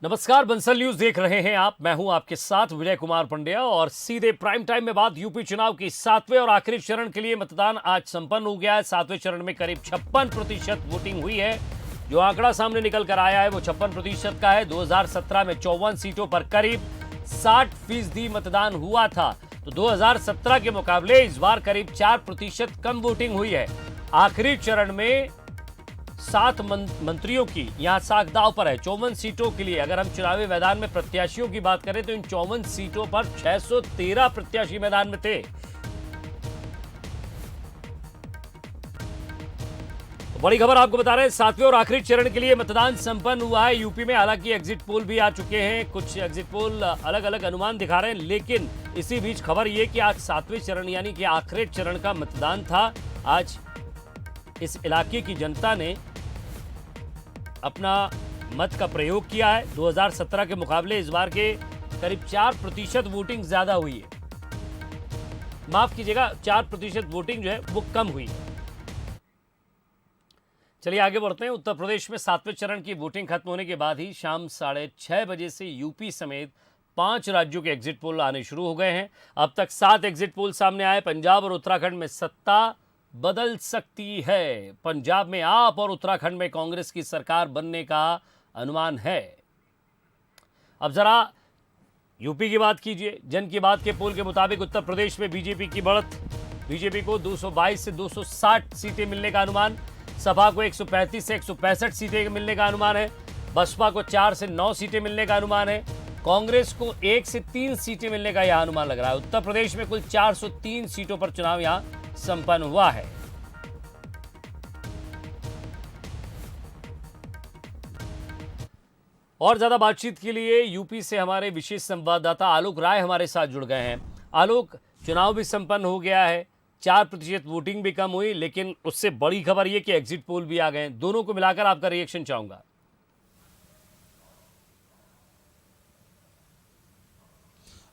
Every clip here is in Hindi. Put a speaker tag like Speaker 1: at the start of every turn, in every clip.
Speaker 1: नमस्कार, बंसल न्यूज देख रहे हैं आप। मैं हूं आपके साथ विजय कुमार पंड्या और सीधे प्राइम टाइम में बात यूपी चुनाव की 7वें और आखिरी चरण के लिए मतदान आज संपन्न हो गया है। 7वें चरण में करीब 56% वोटिंग हुई है। जो आंकड़ा सामने निकल कर आया है वो 56% का है। 2017 में 54 सीटों पर करीब 60% मतदान हुआ था, तो 2017 के मुकाबले इस बार करीब 4% कम वोटिंग हुई है। आखिरी चरण में 7 मंत्रियों की यहां साख दांव पर है। 54 सीटों के लिए अगर हम चुनावी मैदान में प्रत्याशियों की बात करें तो इन 54 सीटों पर 613 प्रत्याशी मैदान में थे। तो बड़ी खबर आपको बता रहे हैं, 7वें और आखिरी चरण के लिए मतदान संपन्न हुआ है यूपी में। हालांकि एग्जिट पोल भी आ चुके हैं, कुछ एग्जिट पोल अलग अलग अनुमान दिखा रहे हैं, लेकिन इसी बीच खबर यह कि आज 7वें चरण यानी कि आखिरी चरण का मतदान था। आज इस इलाके की जनता ने अपना मत का प्रयोग किया है। 2017 के मुकाबले इस बार के करीब 4% वोटिंग ज्यादा हुई है। माफ कीजिएगा, 4% वोटिंग जो है वो कम हुई है। चलिए आगे बढ़ते हैं। उत्तर प्रदेश में 7वें चरण की वोटिंग खत्म होने के बाद ही शाम 6:30 बजे से यूपी समेत 5 राज्यों के एग्जिट पोल आने शुरू हो गए हैं। अब तक 7 एग्जिट पोल सामने आए। पंजाब और उत्तराखंड में सत्ता बदल सकती है। पंजाब में आप और उत्तराखंड में कांग्रेस की सरकार बनने का अनुमान है। अब जरा यूपी की बात कीजिए। जन की बात के पोल के मुताबिक उत्तर प्रदेश में बीजेपी की बढ़त। बीजेपी को 222 से 260 सीटें मिलने का अनुमान। सपा को 135 से 165 सीटें मिलने का अनुमान है। बसपा को 4 से 9 सीटें मिलने का अनुमान है। कांग्रेस को 1 से 3 सीटें मिलने का यह अनुमान लग रहा है। उत्तर प्रदेश में कुल 403 सीटों पर चुनाव यहां संपन्न हुआ है। और ज्यादा बातचीत के लिए यूपी से हमारे विशेष संवाददाता आलोक राय हमारे साथ जुड़ गए हैं। आलोक, चुनाव भी संपन्न हो गया है, 4% वोटिंग भी कम हुई, लेकिन उससे बड़ी खबर यह कि एग्जिट पोल भी आ गए। दोनों को मिलाकर आपका रिएक्शन चाहूंगा।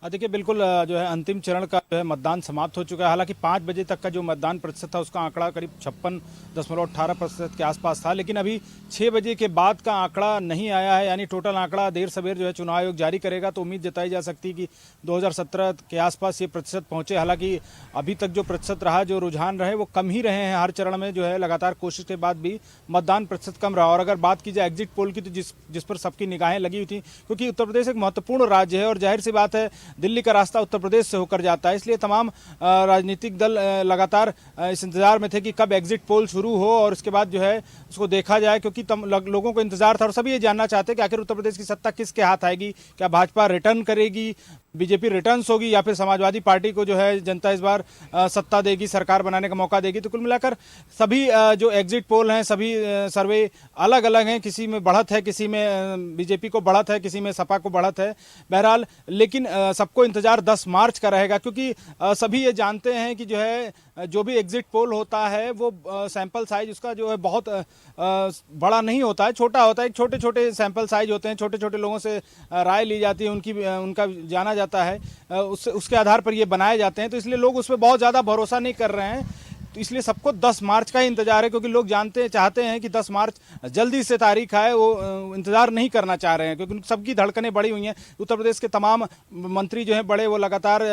Speaker 2: देखिए, बिल्कुल जो है अंतिम चरण का जो है मतदान समाप्त हो चुका है। हालांकि 5 बजे तक का जो मतदान प्रतिशत था उसका आंकड़ा करीब 56.18% के आसपास था, लेकिन अभी 6 बजे के बाद का आंकड़ा नहीं आया है। यानी टोटल आंकड़ा देर सवेर जो है चुनाव आयोग जारी करेगा, तो उम्मीद जताई जा सकती है कि 2017 के आसपास ये प्रतिशत पहुंचे। हालांकि अभी तक जो प्रतिशत रहा, जो रुझान रहे वो कम ही रहे हैं। हर चरण में जो है लगातार कोशिश के बाद भी मतदान प्रतिशत कम रहा। और अगर बात की जाए एग्जिट पोल की, तो जिस पर सबकी निगाहें लगी हुई थी, क्योंकि उत्तर प्रदेश एक महत्वपूर्ण राज्य है और जाहिर सी बात है दिल्ली का रास्ता उत्तर प्रदेश से होकर जाता है, इसलिए तमाम राजनीतिक दल लगातार इस इंतजार में थे कि कब एग्जिट पोल शुरू हो और उसके बाद जो है उसको देखा जाए, क्योंकि लोगों को इंतजार था और सभी ये जानना चाहते कि आखिर उत्तर प्रदेश की सत्ता किसके हाथ आएगी। क्या भाजपा रिटर्न करेगी, बीजेपी रिटर्न्स होगी, या फिर समाजवादी पार्टी को जो है जनता इस बार सत्ता देगी, सरकार बनाने का मौका देगी। तो कुल मिलाकर सभी जो एग्जिट पोल हैं, सभी सर्वे अलग अलग हैं। किसी में बढ़त है, किसी में बीजेपी को बढ़त है, किसी में सपा को बढ़त है। बहरहाल लेकिन सबको इंतजार 10 मार्च का रहेगा, क्योंकि सभी ये जानते हैं कि जो है जो भी एग्जिट पोल होता है वो सैंपल साइज उसका जो है बहुत बड़ा नहीं होता है, छोटा होता है। एक छोटे छोटे सैंपल साइज होते हैं, छोटे छोटे लोगों से राय ली जाती है, उनका जाना जाता है, उसके आधार पर ये बनाए जाते हैं। तो इसलिए लोग उस पर बहुत ज़्यादा भरोसा नहीं कर रहे हैं। तो इसलिए सबको 10 मार्च का ही इंतजार है, क्योंकि लोग चाहते हैं कि 10 मार्च जल्दी से तारीख आए। वो इंतजार नहीं करना चाह रहे हैं, क्योंकि सबकी धड़कनें बढ़ी हुई हैं। उत्तर प्रदेश के तमाम मंत्री जो हैं बड़े, वो लगातार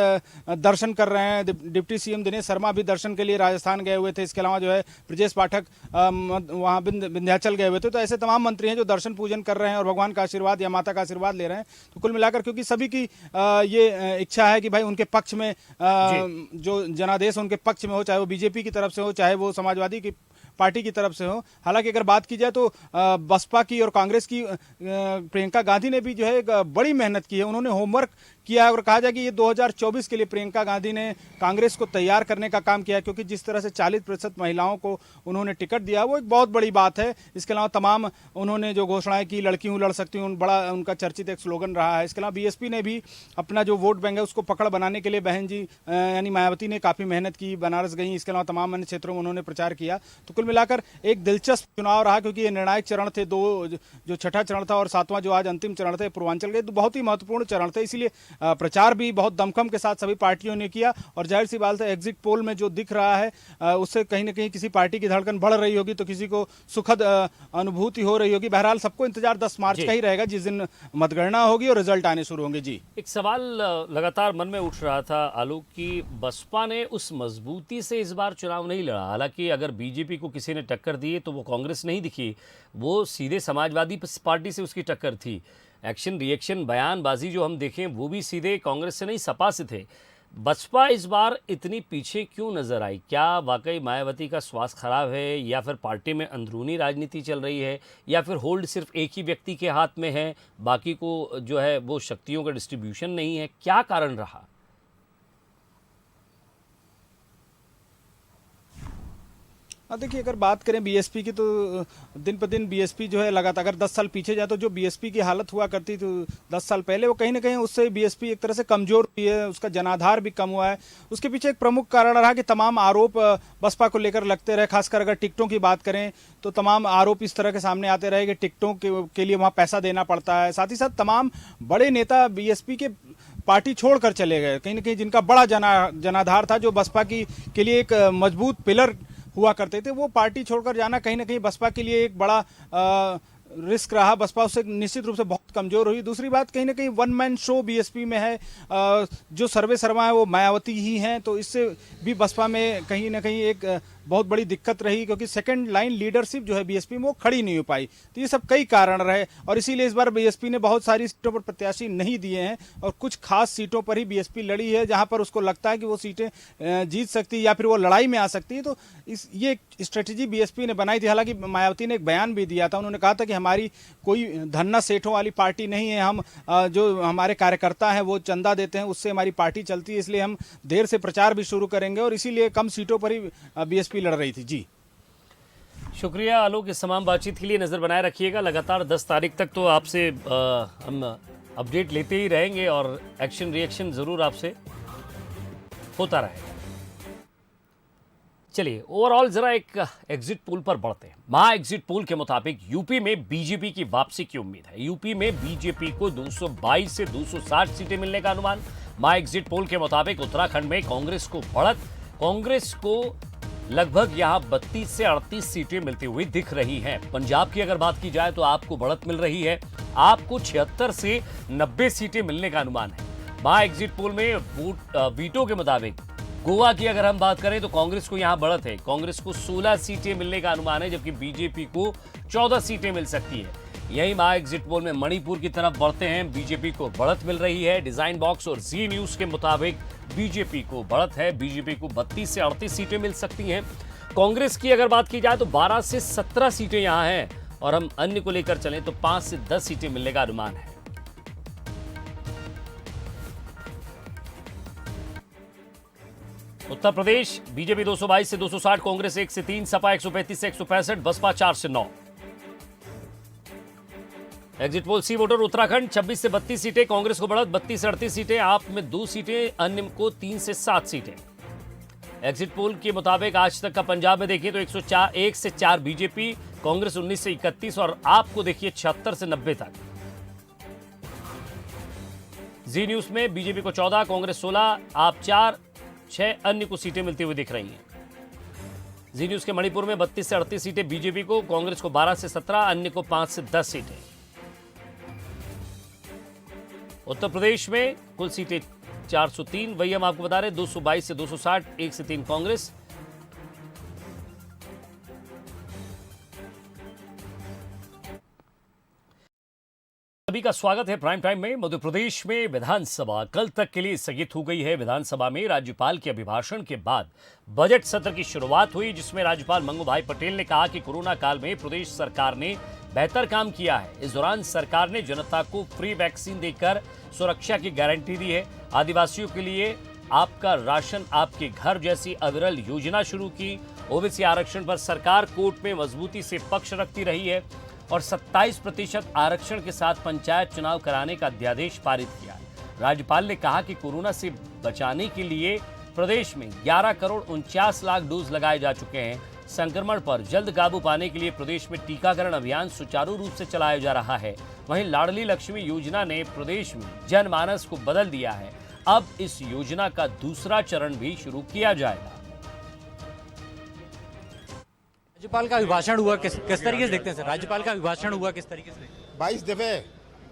Speaker 2: दर्शन कर रहे हैं। डिप्टी सीएम दिनेश शर्मा भी दर्शन के लिए राजस्थान गए हुए थे। इसके अलावा जो है ब्रजेश पाठक वहाँ विंध्याचल गए हुए थे। तो ऐसे तमाम मंत्री हैं जो दर्शन पूजन कर रहे हैं और भगवान का आशीर्वाद या माता का आशीर्वाद ले रहे हैं। तो कुल मिलाकर क्योंकि सभी की ये इच्छा है कि भाई उनके पक्ष में जो जनादेश उनके पक्ष में हो, चाहे वो बीजेपी की तरफ से हो, चाहे वो समाजवादी की पार्टी की तरफ से हो। हालांकि अगर बात की जाए तो बसपा की और कांग्रेस की प्रियंका गांधी ने भी जो है एक बड़ी मेहनत की है। उन्होंने होमवर्क किया है और कहा जाए कि ये 2024 के लिए प्रियंका गांधी ने कांग्रेस को तैयार करने का काम किया है, क्योंकि जिस तरह से 40% महिलाओं को उन्होंने टिकट दिया वो एक बहुत बड़ी बात है। इसके अलावा तमाम उन्होंने जो घोषणाएं की, लड़की हूँ लड़ सकती हूँ, बड़ा उनका चर्चित एक स्लोगन रहा है। इसके अलावा बीएसपी ने भी अपना जो वोट बैंक है उसको पकड़ बनाने के लिए बहन जी यानी मायावती ने काफ़ी मेहनत की, बनारस गई। इसके अलावा तमाम अन्य क्षेत्रों में उन्होंने प्रचार किया। तो कुल मिलाकर एक दिलचस्प चुनाव रहा, क्योंकि ये निर्णायक चरण थे, दो जो छठा चरण था और सातवां जो आज अंतिम चरण थे पूर्वांचल के, तो बहुत ही महत्वपूर्ण चरण थे। इसीलिए प्रचार भी बहुत दमखम के साथ सभी पार्टियों ने किया और जाहिर सी बात है एग्जिट पोल में जो दिख रहा है उससे कहीं ना कहीं किसी पार्टी की धड़कन बढ़ रही होगी तो किसी को सुखद अनुभूति हो रही होगी। बहरहाल सबको इंतजार 10 मार्च का ही रहेगा, जिस दिन मतगणना होगी और रिजल्ट आने शुरू होंगे। जी,
Speaker 1: एक सवाल लगातार मन में उठ रहा था आलोक की बसपा ने उस मजबूती से इस बार चुनाव नहीं लड़ा। हालांकि अगर बीजेपी को किसी ने टक्कर दी तो वो कांग्रेस नहीं दिखी, वो सीधे समाजवादी पार्टी से उसकी टक्कर थी। एक्शन रिएक्शन बयानबाजी जो हम देखें वो भी सीधे कांग्रेस से नहीं सपा से थे। बसपा इस बार इतनी पीछे क्यों नजर आई? क्या वाकई मायावती का स्वास्थ्य खराब है, या फिर पार्टी में अंदरूनी राजनीति चल रही है, या फिर होल्ड सिर्फ एक ही व्यक्ति के हाथ में है, बाकी को जो है वो शक्तियों का डिस्ट्रीब्यूशन नहीं है? क्या कारण रहा?
Speaker 2: देखिए, अगर बात करें बीएसपी की तो दिन पर दिन बीएसपी जो है लगातार, अगर 10 साल पीछे जाए तो जो बीएसपी की हालत हुआ करती थी 10 साल पहले, वो कहीं ना कहीं उससे बीएसपी एक तरह से कमजोर हुई है, उसका जनाधार भी कम हुआ है। उसके पीछे एक प्रमुख कारण रहा कि तमाम आरोप बसपा को लेकर लगते रहे। खासकर अगर टिकटों की बात करें तो तमाम आरोप इस तरह के सामने आते रहे कि टिकटों के लिए वहाँ पैसा देना पड़ता है। साथ ही साथ तमाम बड़े नेता बीएसपी के पार्टी छोड़कर चले गए, कहीं ना कहीं जिनका बड़ा जनाधार था, जो बसपा के लिए एक मजबूत पिलर हुआ करते थे, वो पार्टी छोड़कर जाना कहीं ना कहीं बसपा के लिए एक बड़ा रिस्क रहा। बसपा उससे निश्चित रूप से बहुत कमजोर हुई। दूसरी बात, कहीं ना कहीं वन मैन शो बीएसपी में है, जो सर्वे शर्मा है वो मायावती ही हैं, तो इससे भी बसपा में कहीं ना कहीं एक बहुत बड़ी दिक्कत रही, क्योंकि सेकंड लाइन लीडरशिप जो है बीएसपी में वो खड़ी नहीं हो पाई। तो ये सब कई कारण रहे और इसीलिए इस बार बीएसपी ने बहुत सारी सीटों पर प्रत्याशी नहीं दिए हैं और कुछ खास सीटों पर ही बीएसपी लड़ी है, जहां पर उसको लगता है कि वो सीटें जीत सकती है या फिर वो लड़ाई में आ सकती है। तो ये स्ट्रेटेजी बीएसपी ने बनाई थी। हालांकि मायावती ने एक बयान भी दिया था, उन्होंने कहा था कि हमारी कोई धन्ना सेठों वाली पार्टी नहीं है, हम जो हमारे कार्यकर्ता हैं वो चंदा देते हैं, उससे हमारी पार्टी चलती है, इसलिए हम देर से प्रचार भी शुरू करेंगे और इसीलिए कम सीटों पर ही बीएसपी लड़ रही थी। जी,
Speaker 1: शुक्रिया आलोक, इस तमाम बातचीत के लिए नज़र बनाए रखिएगा। लगातार 10 तारीख तक तो आपसे हम अपडेट लेते ही रहेंगे और एक्शन रिएक्शन ज़रूर आपसे होता रहेगा। चलिए, ओवरऑल जरा एक एग्जिट पोल पर बढ़ते हैं। महा एग्जिट पोल के मुताबिक यूपी में बीजेपी की वापसी की उम्मीद है। यूपी में बीजेपी को 222 से 260 सीटें मिलने का अनुमान। महा एग्जिट पोल के मुताबिक उत्तराखंड में कांग्रेस को बढ़त, कांग्रेस को लगभग यहां 32 से 38 सीटें मिलती हुई दिख रही हैं। पंजाब की अगर बात की जाए तो आपको बढ़त मिल रही है, आपको 76 से 90 सीटें मिलने का अनुमान है। महा एग्जिट पोल में वीटो के मुताबिक गोवा की अगर हम बात करें तो कांग्रेस को यहां बढ़त है, कांग्रेस को 16 सीटें मिलने का अनुमान है, जबकि बीजेपी को 14 सीटें मिल सकती है। यही महा एग्जिट पोल में मणिपुर की तरफ बढ़ते हैं, बीजेपी को बढ़त मिल रही है। डिजाइन बॉक्स और जी न्यूज के मुताबिक बीजेपी को बढ़त है, बीजेपी को 32 से 38 सीटें मिल सकती हैं। कांग्रेस की अगर बात की जाए तो 12 से 17 सीटें यहां हैं और हम अन्य को लेकर चलें तो 5 से 10 सीटें मिलने का अनुमान है। उत्तर प्रदेश बीजेपी 222 से 260, कांग्रेस 1 से 3, सपा 135 से 165, बसपा 4 से 9। एग्जिट पोल सी वोटर उत्तराखंड 26 से 32 सीटें, कांग्रेस को बढ़त 32 से 38 सीटें, आप में 2 सीटें, अन्य को 3 से 7 सीटें। एग्जिट पोल के मुताबिक आज तक का पंजाब में देखिए तो 1 से 4 बीजेपी, कांग्रेस 19 से 31 और आपको देखिए 76 से 90 तक। जी न्यूज में बीजेपी को 14, कांग्रेस 16, आप 4, 6 अन्य को सीटें मिलती हुई दिख रही हैं। जी न्यूज के मणिपुर में 32 से 38 सीटें बीजेपी को, कांग्रेस को 12 से 17, अन्य को 5 से 10 सीटें। उत्तर प्रदेश में कुल सीटें 403, वही हम आपको बता रहे 222 से 260, 1 से 3 कांग्रेस। सभी का स्वागत है प्राइम टाइम में। मध्य प्रदेश में विधानसभा कल तक के लिए स्थगित हो गई है। विधानसभा में राज्यपाल के अभिभाषण के बाद बजट सत्र की शुरुआत हुई, जिसमें राज्यपाल मंगू भाई पटेल ने कहा कि कोरोना काल में प्रदेश सरकार ने बेहतर काम किया है। इस दौरान सरकार ने जनता को फ्री वैक्सीन देकर सुरक्षा की गारंटी दी है। आदिवासियों के लिए आपका राशन आपके घर जैसी अविरल योजना शुरू की। ओबीसी आरक्षण पर सरकार कोर्ट में मजबूती से पक्ष रखती रही है और 27% आरक्षण के साथ पंचायत चुनाव कराने का अध्यादेश पारित किया। राज्यपाल ने कहा कि कोरोना से बचाने के लिए प्रदेश में 11 करोड़ 49 लाख डोज लगाए जा चुके हैं। संक्रमण पर जल्द काबू पाने के लिए प्रदेश में टीकाकरण अभियान सुचारू रूप से चलाया जा रहा है। वहीं लाडली लक्ष्मी योजना ने प्रदेश में जनमानस को बदल दिया है। अब इस योजना का दूसरा चरण भी शुरू किया जाएगा।
Speaker 3: राज्यपाल का अभिभाषण हुआ, किस तरीके से देखते हैं सर? राज्यपाल का अभिभाषण हुआ किस तरीके से?
Speaker 4: 22 दफे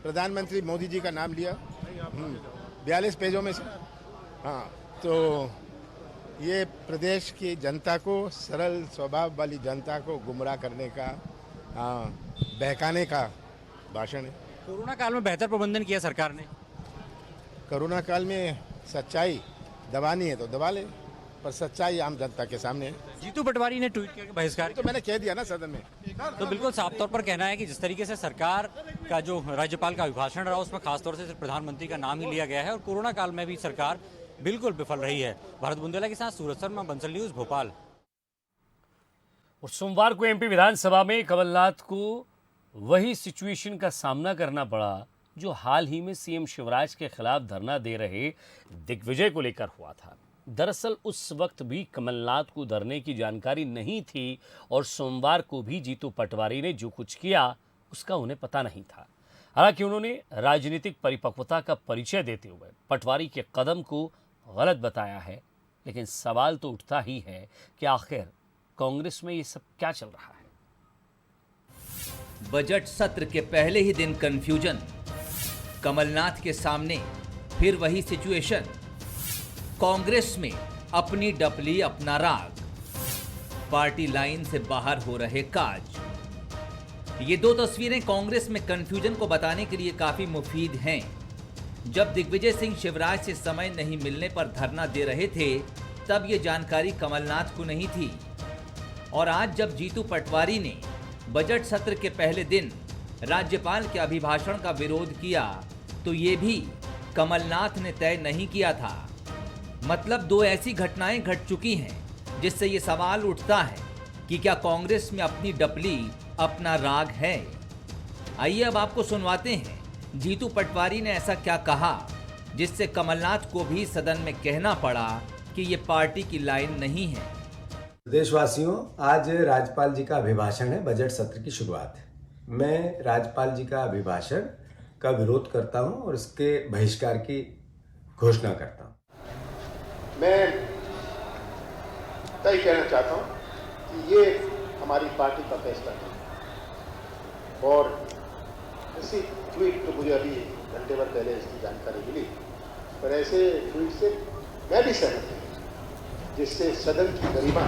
Speaker 4: प्रधानमंत्री मोदी जी का नाम लिया, 42 पेजों में से। हाँ, तो ये प्रदेश की जनता को, सरल स्वभाव वाली जनता को गुमराह करने का, बहकाने का भाषण है।
Speaker 3: कोरोना काल में बेहतर प्रबंधन किया सरकार ने।
Speaker 4: कोरोना काल में सच्चाई दबानी है तो दबा ले, पर सच्चाई आम जनता के सामने है।
Speaker 3: जीतू पटवारी ने ट्वीट करके बहिष्कार
Speaker 4: तो मैंने कह दिया ना सदन में।
Speaker 3: तो बिल्कुल साफ तौर पर कहना है कि जिस तरीके से सरकार का जो राज्यपाल का अभिभाषण रहा उसमें खासतौर से सिर्फ प्रधानमंत्री का नाम ही लिया गया है और कोरोना काल में भी सरकार बिल्कुल विफल रही है। भारत बुंदेला के साथ सूरज शर्मा, बंसल न्यूज, भोपाल।
Speaker 1: और सोमवार को एमपी विधानसभा में कमलनाथ को वही सिचुएशन का सामना करना पड़ा जो हाल ही में सीएम शिवराज के खिलाफ धरना दे रहे दिग्विजय को लेकर हुआ था। दरअसल उस वक्त भी कमलनाथ को धरने की जानकारी नहीं थी और सोमवार को भी जीतू पटवारी ने जो कुछ किया उसका उन्हें पता नहीं था। हालांकि उन्होंने राजनीतिक परिपक्वता का परिचय देते हुए पटवारी के कदम को गलत बताया है, लेकिन सवाल तो उठता ही है कि आखिर कांग्रेस में ये सब क्या चल रहा है।
Speaker 5: बजट सत्र के पहले ही दिन कंफ्यूजन, कमलनाथ के सामने फिर वही सिचुएशन, कांग्रेस में अपनी डपली अपना राग, पार्टी लाइन से बाहर हो रहे काज। ये दो तस्वीरें कांग्रेस में कंफ्यूजन को बताने के लिए काफी मुफीद हैं। जब दिग्विजय सिंह शिवराज से समय नहीं मिलने पर धरना दे रहे थे तब ये जानकारी कमलनाथ को नहीं थी, और आज जब जीतू पटवारी ने बजट सत्र के पहले दिन राज्यपाल के अभिभाषण का विरोध किया तो ये भी कमलनाथ ने तय नहीं किया था। मतलब दो ऐसी घटनाएं घट चुकी हैं जिससे ये सवाल उठता है कि क्या कांग्रेस में अपनी डपली अपना राग है। आइए अब आपको सुनवाते हैं जीतू पटवारी ने ऐसा क्या कहा जिससे कमलनाथ को भी सदन में कहना पड़ा कि ये पार्टी की लाइन नहीं है।
Speaker 6: देशवासियों, आज राज्यपाल जी का अभिभाषण है, बजट सत्र की शुरुआत है। मैं राज्यपाल जी का अभिभाषण का विरोध करता हूं और इसके बहिष्कार की घोषणा करता हूं।
Speaker 4: मैं तय कहना चाहता हूं कि ये हमारी पार्टी का फैसला है, और इसी ट्वीट तो मुझे अभी घंटे भर पहले इसकी जानकारी मिली, पर ऐसे ट्वीट से मैं भी सहमत हूं जिससे सदन की गरिमा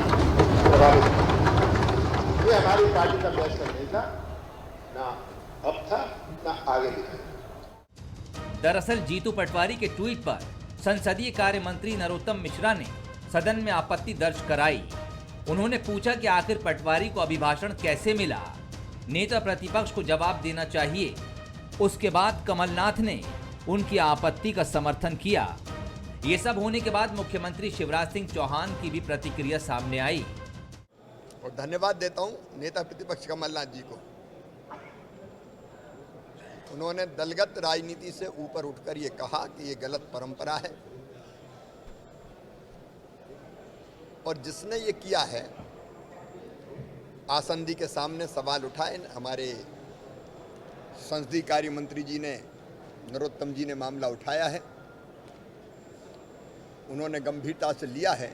Speaker 4: प्रभावित हुई। ये हमारी पार्टी का फैसला नहीं था, ना अब था ना आगे दिखेगा।
Speaker 5: दरअसल जीतू पटवारी के ट्वीट पर संसदीय कार्य मंत्री नरोत्तम मिश्रा ने सदन में आपत्ति दर्ज कराई। उन्होंने पूछा कि आखिर पटवारी को अभिभाषण कैसे मिला, नेता प्रतिपक्ष को जवाब देना चाहिए। उसके बाद कमलनाथ ने उनकी आपत्ति का समर्थन किया। ये सब होने के बाद मुख्यमंत्री शिवराज सिंह चौहान की भी प्रतिक्रिया सामने आई।
Speaker 7: और धन्यवाद देता हूं नेता प्रतिपक्ष कमलनाथ जी को। उन्होंने दलगत राजनीति से ऊपर उठकर ये कहा कि ये गलत परंपरा है, और जिसने ये किया है आसंदी के सामने सवाल उठाए। हमारे संसदीय कार्य मंत्री जी ने, नरोत्तम जी ने मामला उठाया है, उन्होंने गंभीरता से लिया है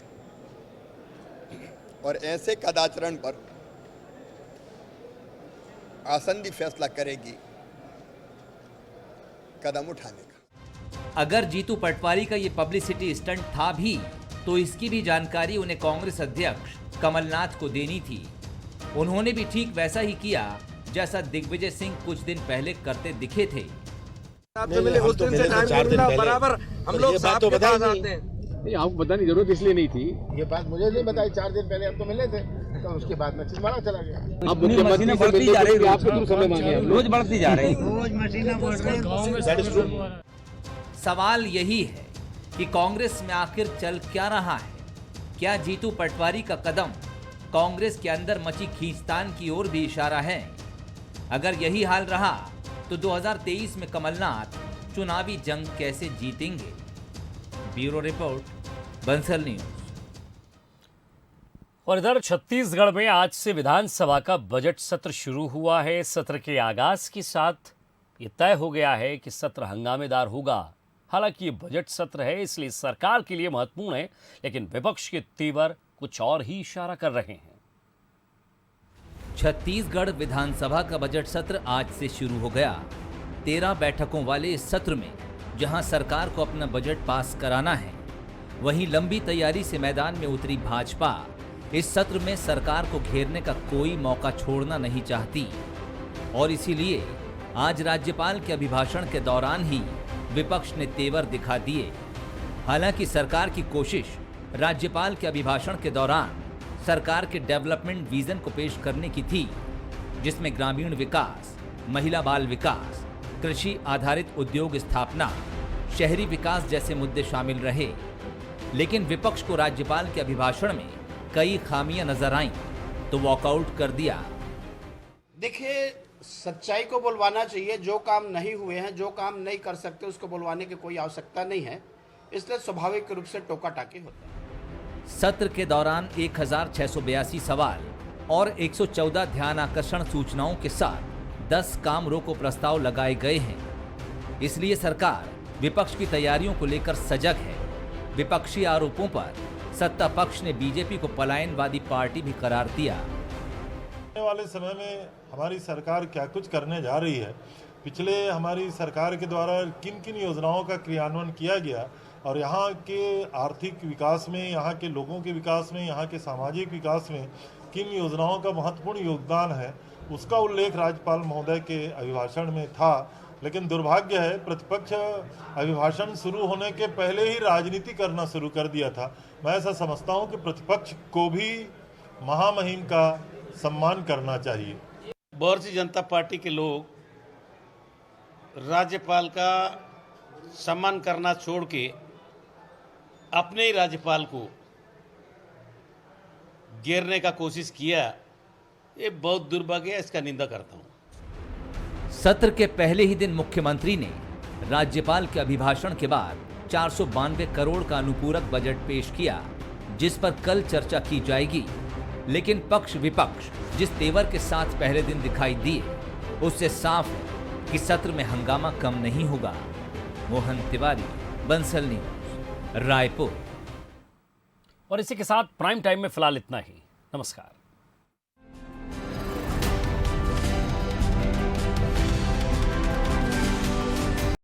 Speaker 7: और ऐसे कदाचरण पर आसंदी फैसला करेगी कदम उठाने का।
Speaker 5: अगर जीतू पटवारी का ये पब्लिसिटी स्टंट था भी तो इसकी भी जानकारी उन्हें कांग्रेस अध्यक्ष कमलनाथ को देनी थी। उन्होंने भी ठीक वैसा ही किया जैसा दिग्विजय सिंह कुछ दिन पहले करते दिखे थे।
Speaker 8: आप तो मिले उस दिन से टाइम मिला बराबर, हम लोग साथ के पास आते हैं।
Speaker 9: नहीं, आपको बताने की जरूरत इसलिए नहीं थी।
Speaker 4: ये बात मुझे नहीं बताई, 4 दिन पहले हम तो मिले थे, तो उसके बाद मैं चिंता चला गया।
Speaker 9: अब मुख्यमंत्री से बढ़ती जा रही है, आपके थ्रू समय मांगे,
Speaker 3: रोज बढ़ती जा रही
Speaker 1: है।
Speaker 5: सवाल यही है कि कांग्रेस में आखिर चल क्या रहा है। क्या जीतू पटवारी का कदम कांग्रेस के अंदर मची खींचतान की ओर भी इशारा है? अगर यही हाल रहा तो 2023 में कमलनाथ चुनावी जंग कैसे जीतेंगे? Bureau report, Bansal news.
Speaker 1: और इधर छत्तीसगढ़ में आज से विधानसभा का बजट सत्र शुरू हुआ है। सत्र के आगाज के साथ ये तय हो गया है कि सत्र हंगामेदार होगा। हालांकि ये बजट सत्र है इसलिए सरकार के लिए महत्वपूर्ण है, लेकिन विपक्ष के तेवर कुछ और ही इशारा कर रहे हैं।
Speaker 5: छत्तीसगढ़ विधानसभा का बजट सत्र आज से शुरू हो गया। 13 बैठकों वाले इस सत्र में जहां सरकार को अपना बजट पास कराना है, वहीं लंबी तैयारी से मैदान में उतरी भाजपा इस सत्र में सरकार को घेरने का कोई मौका छोड़ना नहीं चाहती और इसीलिए आज राज्यपाल के अभिभाषण के दौरान ही विपक्ष ने तेवर दिखा दिए। हालांकि सरकार की कोशिश राज्यपाल के अभिभाषण के दौरान सरकार के डेवलपमेंट विजन को पेश करने की थी, जिसमें ग्रामीण विकास, महिला बाल विकास, कृषि आधारित उद्योग स्थापना, शहरी विकास जैसे मुद्दे शामिल रहे। लेकिन विपक्ष को राज्यपाल के अभिभाषण में कई खामियां नजर आईं तो वॉकआउट कर दिया।
Speaker 10: देखिए, सच्चाई को बुलवाना चाहिए। जो काम नहीं हुए हैं, जो काम नहीं कर सकते, उसको बुलवाने की कोई आवश्यकता नहीं है, इसलिए स्वाभाविक रूप से टोका टाकी होता है।
Speaker 5: सत्र के दौरान 1682 सवाल और 114 ध्यान आकर्षण सूचनाओं के साथ 10 काम रोको प्रस्ताव लगाए गए हैं। इसलिए सरकार विपक्ष की तैयारियों को लेकर सजग है। विपक्षी आरोपों पर सत्ता पक्ष ने बीजेपी को पलायनवादी पार्टी भी करार दिया।
Speaker 11: आने वाले समय में हमारी सरकार क्या कुछ करने जा रही है, पिछले हमारी सरकार के द्वारा किन किन योजनाओं का क्रियान्वयन किया गया और यहाँ के आर्थिक विकास में, यहाँ के लोगों के विकास में, यहाँ के सामाजिक विकास में किन योजनाओं का महत्वपूर्ण योगदान है, उसका उल्लेख राज्यपाल महोदय के अभिभाषण में था। लेकिन दुर्भाग्य है, प्रतिपक्ष अभिभाषण शुरू होने के पहले ही राजनीति करना शुरू कर दिया था। मैं ऐसा समझता हूँ कि प्रतिपक्ष को भी महामहिम का सम्मान करना चाहिए।
Speaker 10: भारतीय जनता पार्टी के लोग राज्यपाल का सम्मान करना छोड़ के अपने ही राज्यपाल को घेरने का कोशिश किया, ये बहुत दुर्भाग्य है, इसका निंदा करता हूं।
Speaker 5: सत्र के पहले ही दिन मुख्यमंत्री ने राज्यपाल के अभिभाषण के बाद 492 करोड़ का अनुपूरक बजट पेश किया, जिस पर कल चर्चा की जाएगी। लेकिन पक्ष विपक्ष जिस तेवर के साथ पहले दिन दिखाई दिए, उससे साफ है कि सत्र में हंगामा कम नहीं होगा। मोहन तिवारी, बंसल न्यूज, रायपुर।
Speaker 1: और इसी के साथ प्राइम टाइम में फिलहाल इतना ही। नमस्कार।